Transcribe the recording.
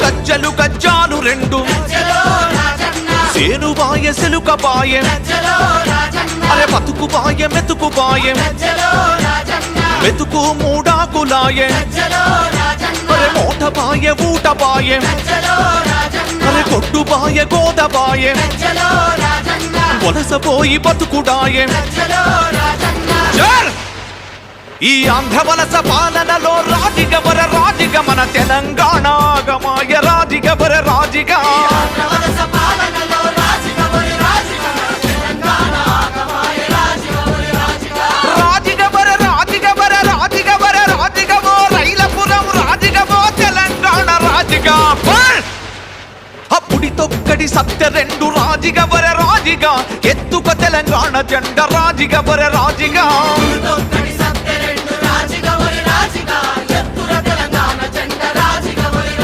గజ్జలు గజ్జాలు రెండు సేను బాయ సెలుక బాయ అరే బతుకు బాయ మెతుకు బాయ మెతుకు మూడాకులాయ అరే మోట బాయ ఊట బాయ అరే కొట్టు బాయ గోద బాయ వలసపోయి బతుకుడాయ ఈ ఆంధ్ర వలస పాలనలో రాజిగవర రాజిగ మన తెలంగాణ గమాయ రాజిగవర రాజిగా రాజిగవర రాజిగవర రాజిగవర రాజిగవో రైలపురం రాజిగవో తెలంగాణ రాజిగా అప్పుడి తొక్కడి సత్య రెండు రాజిగవర రాజిగా ఎత్తుక తెలంగాణ జెండ రాజిగవర రాజిగా